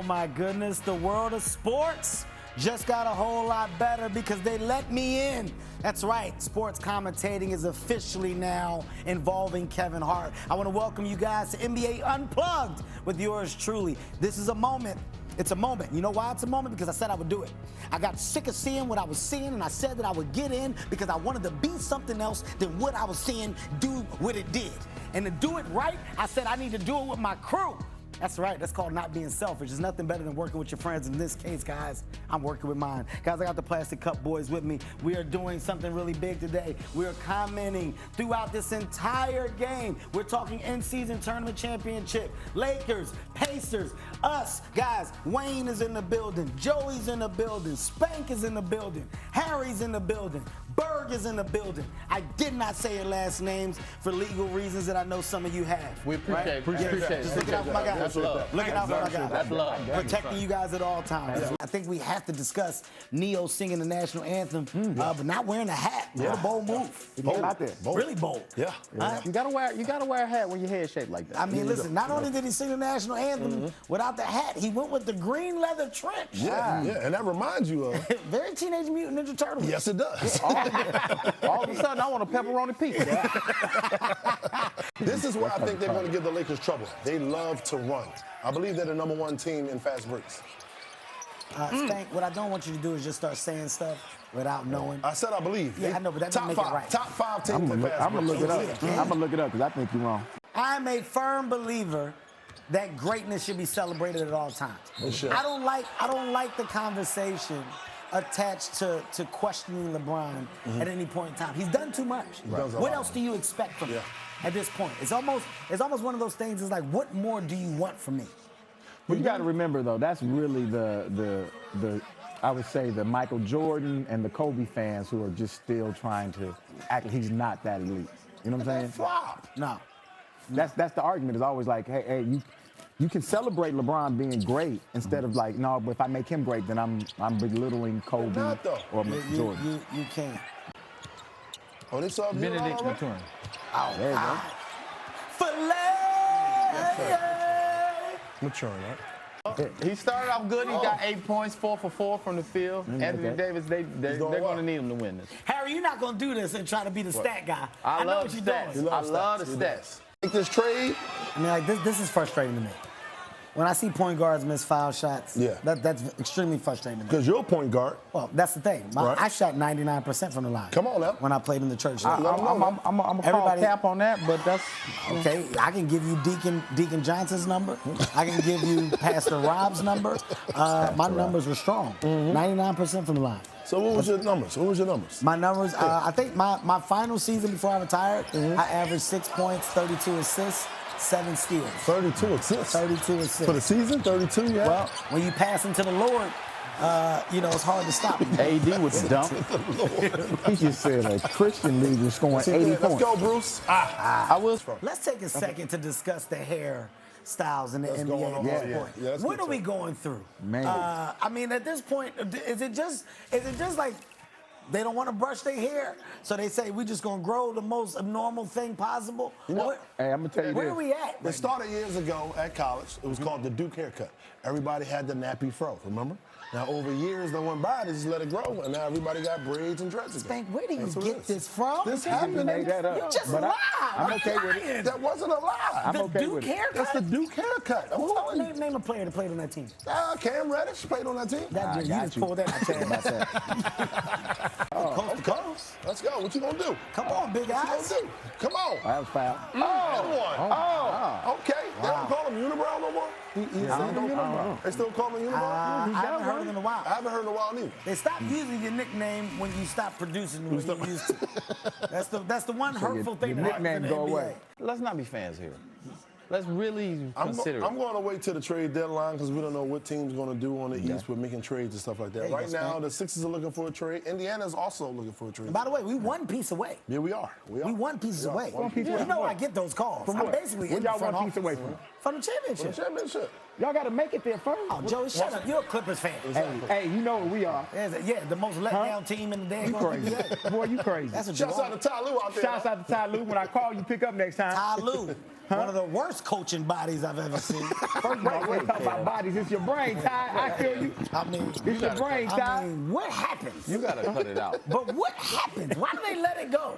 my goodness, the world of sports just got a whole lot better because they let me in. That's right, sports commentating is officially now involving Kevin Hart. I want to welcome you guys to NBA Unplugged with yours truly. This is a moment. It's a moment. You know why it's a moment? Because I said I would do it. I got sick of seeing what I was seeing, and I said that I would get in because I wanted to be something else than what I was seeing do what it did. And to do it right, I said I need to do it with my crew. That's right. That's called not being selfish. There's nothing better than working with your friends. In this case, guys, I'm working with mine. Guys, I got the Plastic Cup boys with me. We are doing something really big today. We are commenting throughout this entire game. We're talking in-season tournament championship. Lakers, Pacers, us. Guys, Wayne is in the building. Joey's in the building. Spank is in the building. Harry's in the building. Berg is in the building. I did not say your last names for legal reasons that I know some of you have. We appreciate it. Appreciate it. Just look it out for my guys. That's love. Look it out for my guys. That's love. Protecting you guys at all times. I think we have to discuss Neo singing the national anthem, but not wearing a hat. What a bold move. Bold out there. Bold. Really bold. Yeah. You gotta wear a hat when your head's shaped like that. I mean, listen, not only did he sing the national anthem without the hat, he went with the green leather trench. Yeah, and that reminds you of... Very Teenage Mutant Ninja Turtles. Yes, it does. All of a sudden, I want a pepperoni pizza. This is where I think they're going to give the Lakers trouble. They love to run. I believe they're the #1 team in fast breaks. Spank, what I don't want you to do is just start saying stuff without knowing. I said I believe. Yeah, I know, but that doesn't make it right. Top five teams in fast breaks. I'm going to look it up. I'm going to look it up because I think you're wrong. I'm a firm believer that greatness should be celebrated at all times. I don't like the conversation attached to questioning LeBron at any point in time. He's done too much. What else do you expect from him at this point? It's almost one of those things. It's like, what more do you want from me? But you got to remember, though, that's really the I would say the Michael Jordan and the Kobe fans who are just still trying to act like he's not that elite. You know what I'm saying? Flop. No. That's the argument. It's always like, hey, you can celebrate LeBron being great instead of like, no, but if I make him great, then I'm belittling Kobe or Jordan. You can't. Oh, they saw Benedict Mathurin. Oh, there you go. Filet! Maturing, right? He started off good. He got 8 points, 4 for 4 from the field. Anthony Davis, they're going to need him to win this. Harry, you're not going to do this and try to be the stat guy. I know love what you're stats. doing. I love the stats. Take this trade. I mean, like this is frustrating to me. When I see point guards miss foul shots, that's extremely frustrating to me. Because you're a point guard. Well, that's the thing. I shot 99% from the line. Come on now. When I played in the church. I'm going to call cap on that, but that's... Okay, I can give you Deacon Johnson's number. I can give you Pastor Rob's number. My numbers were strong. 99% from the line. So what was your numbers? My numbers, I think my final season before I retired, I averaged 6 points, 32 assists, 7 steals. 32 assists? 32 assists. For the season, 32, yeah? Well, when you pass into the Lord, it's hard to stop you. AD was dump. He just said a Christian league was scoring 80 points. Let's go, Bruce. I will. Let's take a second to discuss the hair styles in the NBA at this point. Yeah, what are we going through? Man. I mean, at this point, is it just like they don't want to brush their hair, so they say we're just gonna grow the most abnormal thing possible? Hey, I'm gonna tell you where this. are we at? It started years ago at college. It was called the Duke haircut. Everybody had the nappy fro, remember? Now, over years that went by, they just let it grow, and now everybody got braids and dreads again. Spank, where do you get this from? This happened. You made that up. You just But lied. I'm okay with it. That wasn't a lie. I'm okay Duke with it. haircut? That's the Duke haircut. I'm telling you. Name a player that played on that team. Cam Reddish played on that team. You just pulled that. I tell you about that. Coast to coast. Let's go. What you gonna do? Come on, big What eyes. you gonna do? Come on. That was foul. Okay. They don't call him Unibrow no more? They still call him Unibrow? I haven't heard him in a while. I haven't heard in a while neither. They stopped using your nickname when you stopped producing when you used to. That's the one hurtful thing your that happens in nickname the go NBA. away. Let's not be fans here. Let's really consider I'm going to wait till the trade deadline because we don't know what team's going to do on the East with making trades and stuff like that. Right now, the Sixers are looking for a trade. Indiana's also looking for a trade. And by the way, we one piece away. Yeah, we are. We one piece away. away. You know I get those calls. I'm basically in the y'all front one piece office. away from? From the championship. Championship. Y'all got to make it there first. Oh, Joey, shut up. You're a Clippers fan. Hey, you know what we are. Yeah, the most let down team in the damn You crazy. NBA. Boy, you crazy. That's what you Shouts want. out to Ty Lue out there. Shouts out to Ty Lue. When I call you, pick up next time. Ty Lue. One of the worst coaching bodies I've ever seen. First of all, we're talking about bodies. It's your brain, Ty. I feel you. I mean, It's your brain, Ty. I mean, what happens? You gotta cut it out. But what happens? Why do they let it go?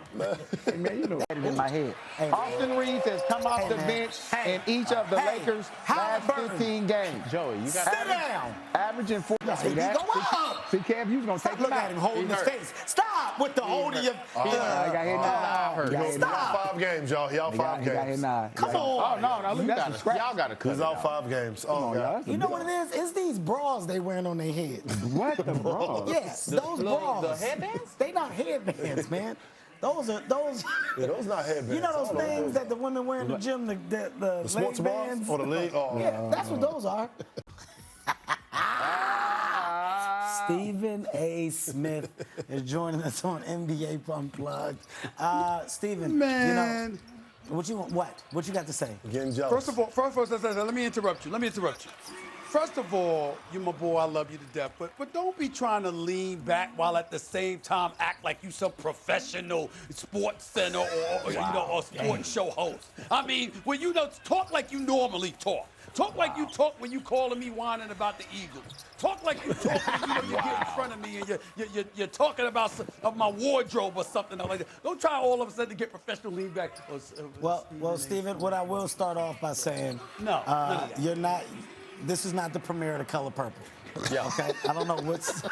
Hey, man, you know it in my head. Hey, Austin Reeves has come off Hey, the man. bench Hey. in each of the Hey. Lakers' Howard last Burton. 15 games. Joey, you got Sit down. Averaging 4. He See go that? up. See, Kev, you was going to Stop take him looking out. at him holding He his hurt. face. Stop with the holding your. He got hit now. Stop. Y'all 5 games, y'all. Y'all 5 He got hit games. now. Come Oh, on. no, look, that's a scratch. Y'all gotta cut He's it out out. 5 games. Come Oh, on, God. y'all. You know what it is? It's these bras they wearing on their heads. What the bro? Yes, those bras. The headbands? They not headbands, man. Those are those. Yeah, those not headbands. You know I those don't know things those. that the women wear in the gym, the The sports leg bras bands. or the leg? Oh, Yeah, that's what those are. Stephen A. Smith is joining us on NBA Unplugged. Stephen, Man. you know, what you got to say? Getting jealous. First of all, let me interrupt you. First of all, you my boy, I love you to death, but don't be trying to lean back while at the same time act like you some professional sports center or you know, or sports show host. I mean, when you know, talk like you normally talk. Talk like you talk when you calling me whining about the Eagles. Talk like you talk when you get in front of me and you're talking about my wardrobe or something like that. Don't try all of a sudden to get professional lean back. Well, Stephen, what I will start off by saying, No, none of that. you're not. This is not the premiere of The Color Purple. Yeah. Okay. I don't know what's.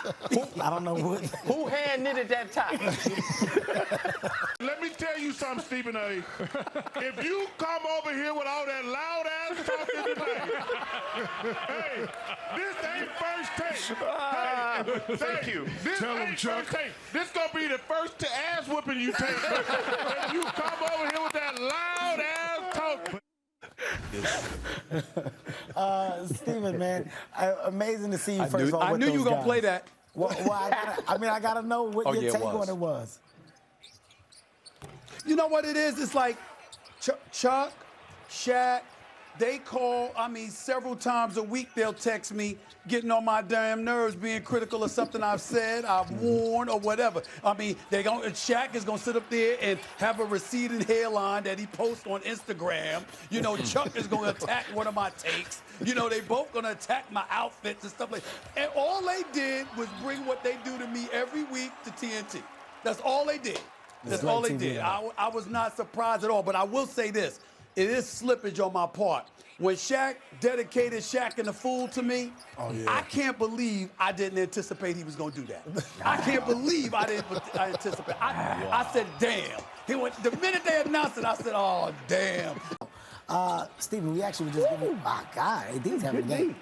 I don't know what. Who hand knitted that tie? Let me tell you something, Stephen A. If you come over here with all that loud ass talking tonight, hey, this ain't first take. Hey, thank you. This Tell 'em, ain't Chuck. first take. This gonna be the first ass whooping you take. If you come over here with that loud ass talk. Stephen, man, amazing to see you first of all. I with knew you those were gonna guys. play that. Well, I gotta know what your yeah, it take was. on it was. You know what it is? It's like Chuck, Shaq, they call, several times a week they'll text me getting on my damn nerves, being critical of something I've said, I've worn, or whatever. Shaq is going to sit up there and have a receding hairline that he posts on Instagram. You know, Chuck is going to attack one of my takes. You know, they both going to attack my outfits and stuff like that. And all they did was bring what they do to me every week to TNT. That's all they did. That's all they did. I was not surprised at all. But I will say this. It is slippage on my part. When Shaq dedicated Shaq and the Fool to me, I can't believe I didn't anticipate he was going to do that. I can't believe I didn't anticipate. I said, damn. The minute they announced it, I said, oh, damn. Stephen, we actually were just giving. My God, AD's having a game.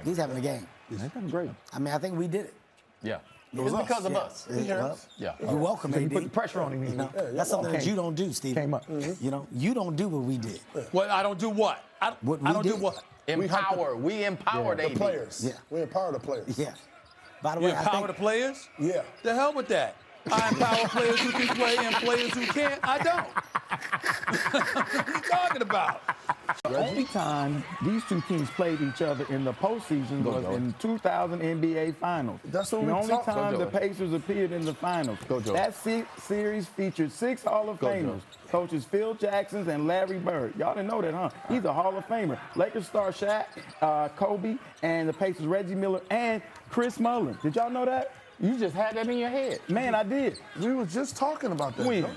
He's having a game. That's great. I mean, I think we did it. Yeah. It's because of us. Well, Yeah. You're welcome, So you AD. put the pressure on him. You know, that's something that you don't do, Stephen. Came up. You know, you don't do what we did. Well, I don't do what? I What we don't do did. what? Empower. We empowered The AD. players. Yeah. We empower the players. Yeah. By the You way, I empower think the players? Yeah. The hell with that. I empower players who can play and players who can't. I don't. What are you talking about? The only time these two teams played each other in the postseason was in 2000 NBA Finals. That's what the we only talk- time Go, the Joey. Pacers appeared in the finals. Go, Joey. That series featured 6 Hall of Famers. Coaches Phil Jackson and Larry Bird. Y'all didn't know that, huh? He's a Hall of Famer. Lakers star Shaq, Kobe, and the Pacers Reggie Miller and Chris Mullin. Did y'all know that? You just had that in your head. Man, I did. We were just talking about that. When? Joe.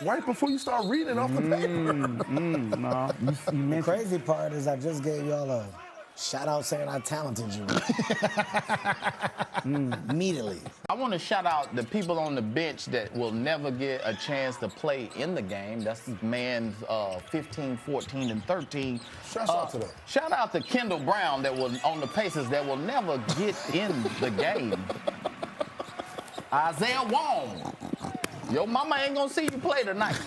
Right before you start reading off the paper. No, you the mentioned crazy part is I just gave y'all a shout out saying I talented you. Immediately. I want to shout out the people on the bench that will never get a chance to play in the game. That's man's 15, 14, and 13. Shouts out to them. Shout out to Kendall Brown that was on the Pacers that will never get in the game. Isaiah Wong. Your mama ain't gonna see you play tonight.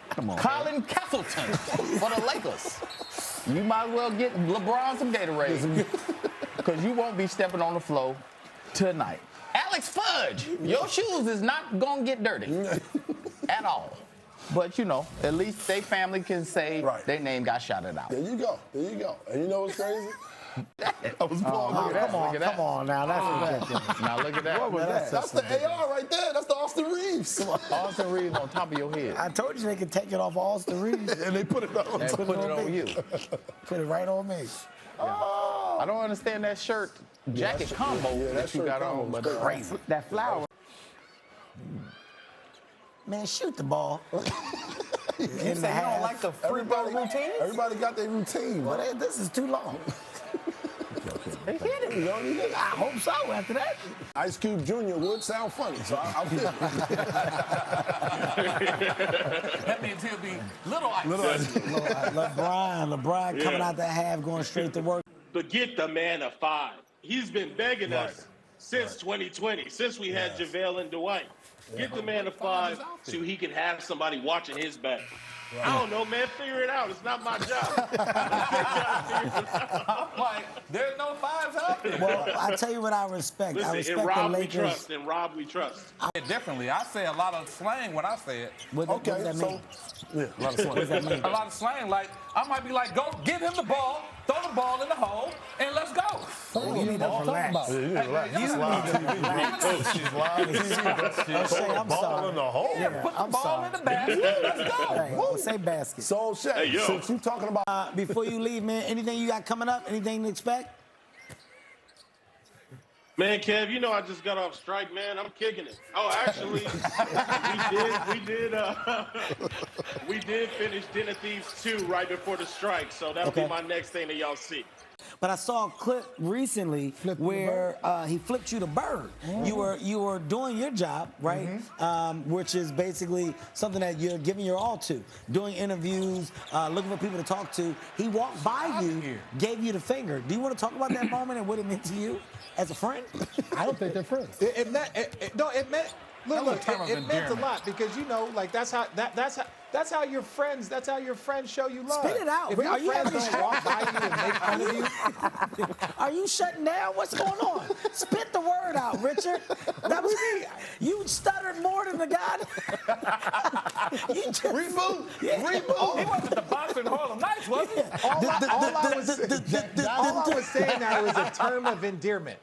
Come on. Colin Castleton for the Lakers. You might as well get LeBron some Gatorade because you won't be stepping on the floor tonight. Alex Fudge, your shoes is not gonna get dirty at all. But you know, at least their family can say Right. their name got shouted out. There you go. There you go. And you know what's crazy? I was bald. Oh, come on, Look at that. come on now. That's ridiculous. Now look at that. What was that? That's the AR right there. That's the Austin Reeves. Austin Reeves on top of your head. I told you they could take it off Austin Reeves. And they put it on. And put it on me. you. Put it right on me. I don't understand that shirt jacket combo that you got on, but Crazy. That flower. Man, shoot the ball. You say you don't like the free throw routines? Everybody got their routine. But hey, this is too long. They hit it. You know, you know, I hope so after that. Ice Cube Jr. would sound funny, so I'll feel it. that means he'll be little ice. LeBron coming out the half, going straight to work. But get the man a 5. He's been begging us since 2020, since we had JaVale and Dwight. Get the man a 5 so he can have somebody watching his back. I don't know, man. Figure it out. It's not my job. I'm like, there's no 5s out there. Well, I tell you what I respect. I Listen, respect in Rob the we Lakers. trust. In Rob we trust. Differently. I say a lot of slang when I say it. What does that mean? Yeah, a lot of What does that mean? A lot of slang, like, I might be like, go give him the ball, throw the ball in the hole, and let's go. Oh, you need to relax. Yeah, you relax. You need to relax. O'Shea, I'm sorry. In the hole. Yeah, Put the I'm ball sorry. in the basket, let's go. Hey, well, say basket. So, Shaq, yo. since you talking about Before you leave, man, anything you got coming up? Anything to expect? Man, Kev, you know I just got off strike, man. I'm kicking it. Oh, actually, we did finish Den of Thieves 2 right before the strike, so that'll Okay. be my next thing that y'all see. But I saw a clip recently where he flipped you the bird. You were doing your job, right? Which is basically something that you're giving your all to. Doing interviews, looking for people to talk to. He walked by you, gave you the finger. Do you want to talk about that moment and what it meant to you as a friend? I don't think they're friends. It meant look, term of it meant a endearment. lot because you know, like that's how your friends show you love. Spit it out. If your Are you friends having don't walk by you and make fun of you, Are you shutting down? What's going on? Spit the word out, Richard. That was me. You stuttered more than the guy. You just, reboot? Reboot. He wasn't the boxer in Harlem Nights, was he? all I was saying now was a term of endearment.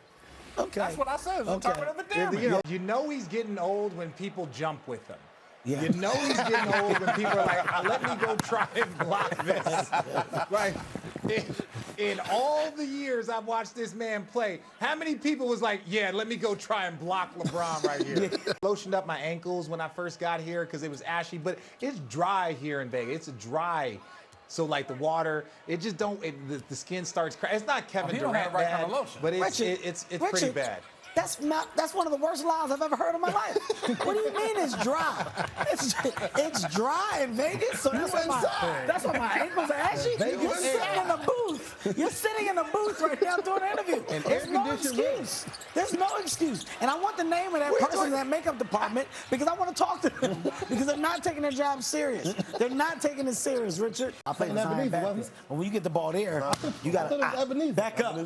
Okay. That's what I said. It's a term of endearment. You know he's getting old when people jump with him. Yeah. You know he's getting old when people are like, let me go try and block this. Right? In all the years I've watched this man play, how many people was like, yeah, let me go try and block LeBron right here? Lotioned up my ankles when I first got here because it was ashy, but it's dry here in Vegas. It's dry. So like the water, it just don't. The skin starts cracking. It's not Kevin he don't Durant have the right bad, kind of lotion. but it's Richard, pretty bad. That's one of the worst lies I've ever heard in my life. What do you mean it's dry? It's dry in Vegas, so that's why my ankles are ashy. You're sitting in the booth. You're sitting in the booth right now doing an interview. There's no excuse. There's no excuse. And I want the name of that person in that makeup department because I want to talk to them because they're not taking their job serious. They're not taking it serious, Richard. I play the Zion Baptist. But when you get the ball there, you got to back up.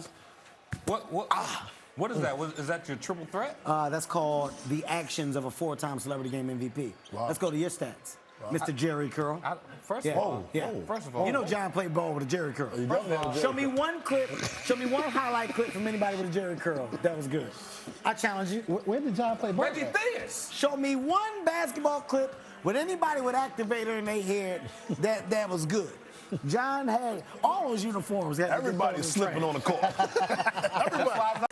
What is that? Is that your triple threat? That's called the actions of a 4-time celebrity game MVP. Wow. Let's go to your stats, Mr. Jerry Curl. First of all, You know John played ball with a Jerry Curl. Show me one clip. Show me one highlight clip from anybody with a Jerry Curl. That was good. I challenge you. Where did John play ball? Reggie Theus. Show me one basketball clip with anybody with activator in their head that was good. John had all those uniforms. everybody's slipping on the court? Everybody.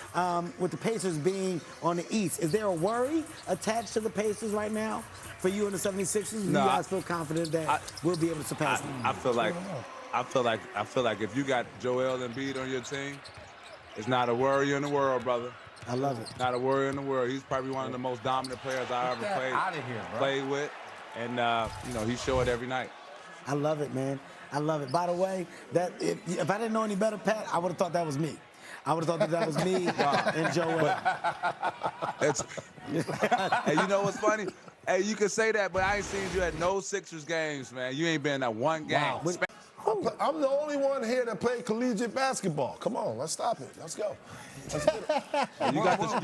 With the Pacers being on the East, is there a worry attached to the Pacers right now for you and the 76ers? Do you guys feel confident that we'll be able to surpass them? I feel like if you got Joel Embiid on your team, it's not a worry in the world, brother. I love it. Not a worry in the world. He's probably one of the most dominant players I ever played with, and he show it every night. I love it, man. I love it. By the way, that if I didn't know any better, Pat, I would have thought that was me. I would have thought that was me and Joel. Hey, you know what's funny? Hey, you can say that, but I ain't seen you at no Sixers games, man. You ain't been at one game. Wow. I'm the only one here that played collegiate basketball. Come on, let's stop it. Let's go. Let's get it. You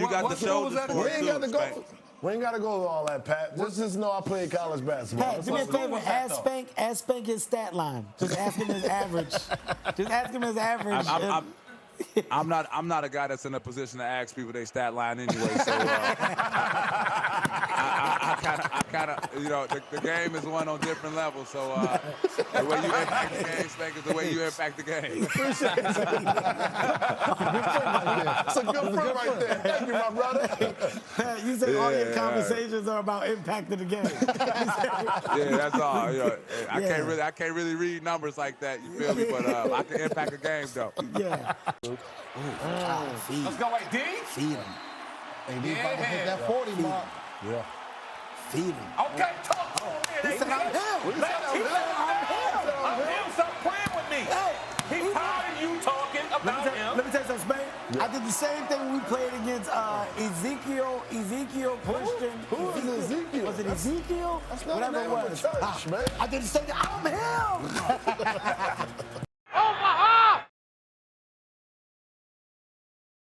got the shoulders for We it, ain't too, got to go. Spank. We ain't got to go to all that, Pat. Just know I played college basketball. Pat, do me a favor. Ask Spank his stat line. Just ask him his average. Just ask him his average. I'm not a guy that's in a position to ask people their stat line anyway. So I kind of, you know, the game is won on different levels. So the way you impact the game, Spank, is the way you impact the game. Appreciate it. That's a good friend right there. Thank you, my brother. Pat, you say all your conversations are about impacting the game. Yeah, that's all. You know, I can't really read numbers like that. You feel me? But I can impact a game though. Yeah. Let's go, AD. Feed him. AD about to hit that 40 mark. Yeah. Feed him. Okay, talk to him. He said, I'm him. I'm him. Stop playing with me. He's tired of you talking about him. Let me tell you something, Spain. I did the same thing when we played against Ezekiel Christian. Who is Ezekiel? Was it Ezekiel? That's not Whatever the it name of was. the church, man. I did the same thing. I'm him.